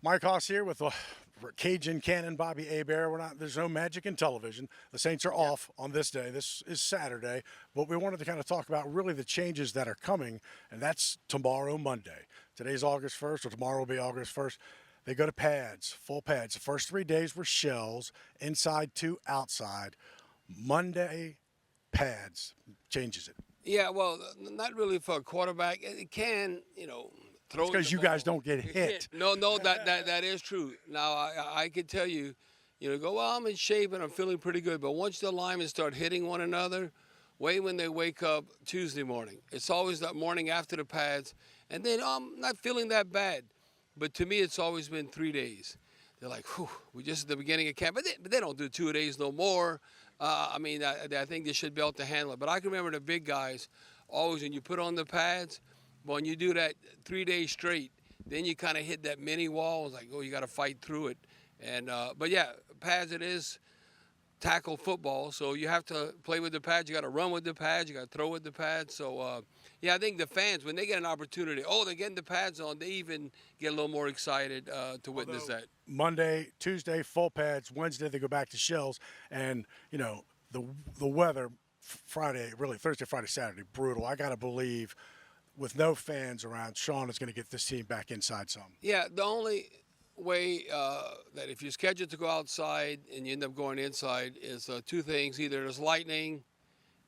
Mike Hoss here with Cajun Cannon Bobby Hebert. There's no magic in television. The Saints are off on this day. This is Saturday, but we wanted to kind of talk about really the changes that are coming, and that's tomorrow, Monday. Today's August 1st, or tomorrow will be August 1st. They go to pads, full pads. The first 3 days were shells, inside to outside. Monday, pads changes it. Yeah, well, not really for a quarterback. It can, throw. It's because you guys don't get hit. No, that is true. Now I can tell you, go, well, I'm in shape and I'm feeling pretty good. But once the linemen start hitting one another, wait when they wake up Tuesday morning. It's always that morning after the pads, and then I'm not feeling that bad. But to me, it's always been 3 days. They're like, whew, we just at the beginning of camp, but they don't do 2 days no more. I think they should be able to handle it. But I can remember the big guys always when you put on the pads. When you do that 3 days straight, then you kind of hit that mini wall. It's like, oh, you got to fight through it. But yeah, pads, it is tackle football. So you have to play with the pads. You got to run with the pads. You got to throw with the pads. So, yeah, I think the fans, when they get an opportunity, they're getting the pads on, they even get a little more excited to witness that. Monday, Tuesday, full pads. Wednesday, they go back to shells. And, the weather Friday, really Thursday, Friday, Saturday, brutal. I got to believe with no fans around, Sean is going to get this team back inside some. Yeah, the only way that if you're scheduled to go outside and you end up going inside is two things. Either there's lightning,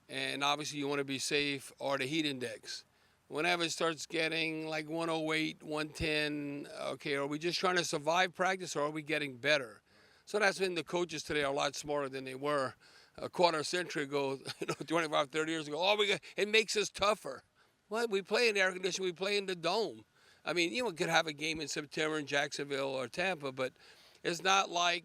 and obviously you want to be safe, or the heat index. Whenever it starts getting like 108, 110, okay, are we just trying to survive practice, or are we getting better? So that's when the coaches today are a lot smarter than they were a quarter century ago, 25, 30 years ago. It makes us tougher. Well, we play in air conditioning. We play in the dome. I mean, we could have a game in September in Jacksonville or Tampa, but it's not like,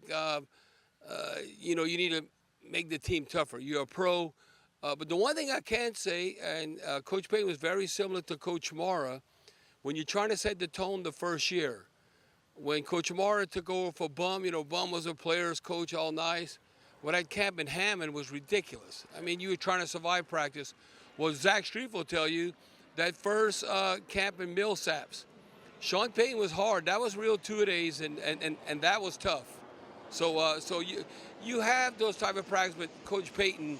you need to make the team tougher. You're a pro. But the one thing I can say, and Coach Payton was very similar to Coach Mara, when you're trying to set the tone the first year, when Coach Mara took over for Bum, Bum was a player's coach, all nice. Well, that camp in Hammond was ridiculous. I mean, you were trying to survive practice. Well, Zach Strief will tell you that first camp in Millsaps, Sean Payton was hard. That was real 2 days, and that was tough. So you have those type of practice, but Coach Payton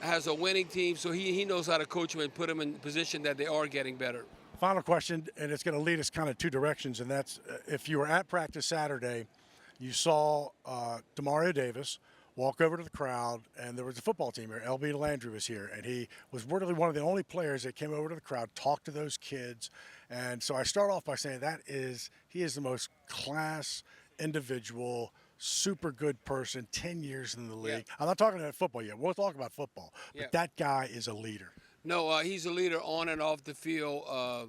has a winning team, so he knows how to coach them and put them in a position that they are getting better. Final question, and it's going to lead us kind of two directions, and that's if you were at practice Saturday, you saw Demario Davis walk over to the crowd, and there was a football team here. L.B. Landry was here, and he was really one of the only players that came over to the crowd, talked to those kids. And so I start off by saying he is the most class individual, super good person, 10 years in the league. Yeah. I'm not talking about football yet. We'll talk about football. But that guy is a leader. No, he's a leader on and off the field. I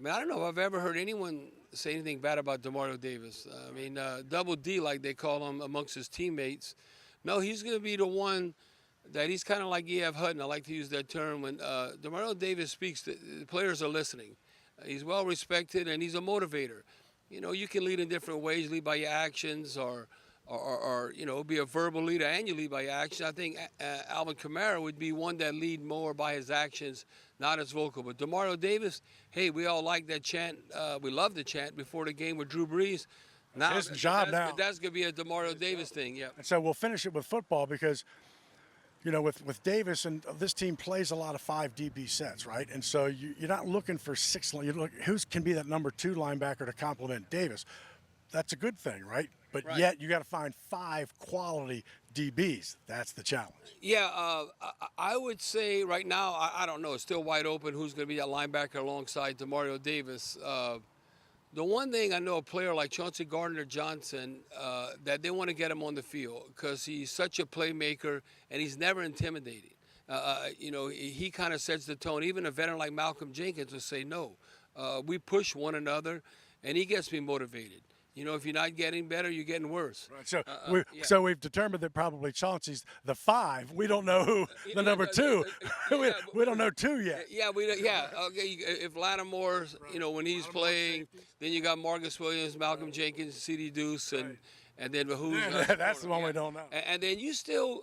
don't know if I've ever heard anyone say anything bad about Demario Davis. Double D, like they call him amongst his teammates. No, he's going to be the one that he's kind of like E.F. Hutton. I like to use that term. When Demario Davis speaks, the players are listening. He's well respected, and he's a motivator. You can lead in different ways, lead by your actions, or be a verbal leader, and you lead by your actions. I think Alvin Kamara would be one that lead more by his actions, not as vocal. But Demario Davis, hey, we all like that chant. We love the chant before the game with Drew Brees. Now, his job now. That's going to be a Demario Davis thing, yeah. And so we'll finish it with football because, with Davis, and this team plays a lot of 5 DB sets, right? And so you're not looking for 6. You look who can be that number 2 linebacker to complement Davis. That's a good thing, right? But yet you got to find 5 quality DBs. That's the challenge. Yeah, I would say right now, I don't know. It's still wide open who's going to be that linebacker alongside Demario Davis. The one thing I know, a player like Chauncey Gardner-Johnson, that they want to get him on the field because he's such a playmaker and he's never intimidating. He kind of sets the tone. Even a veteran like Malcolm Jenkins will say, no, we push one another, and he gets me motivated. If you're not getting better, you're getting worse. Right. So we've determined that probably Chauncey's the 5. We don't know who the number 2. We don't know 2 yet. Yeah, Okay. If Lattimore's, when he's playing, then you got Marcus Williams, Malcolm Jenkins, C.D. Deuce, and then who's that's the one we don't know. And then you still,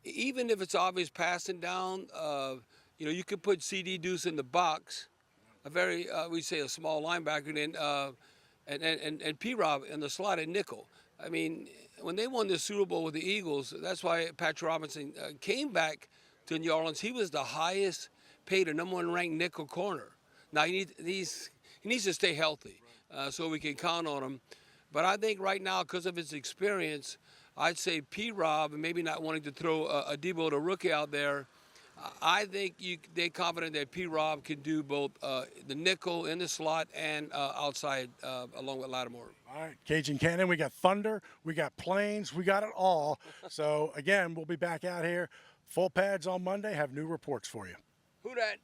even if it's obvious passing down, you could put C.D. Deuce in the box, a very we say a small linebacker, then. and P-Rob in the slot at nickel. I mean, when they won the Super Bowl with the Eagles, that's why Patrick Robinson came back to New Orleans. He was the highest paid or number one ranked nickel corner. Now he needs to stay healthy so we can count on him. But I think right now, because of his experience, I'd say P-Rob, and maybe not wanting to throw a Debo, the rookie, out there. I think they're confident that P-Rob can do both the nickel in the slot and outside along with Lattimore. All right, Cajun Cannon, we got Thunder, we got Plains, we got it all. So, again, we'll be back out here. Full pads on Monday, have new reports for you. Who dat?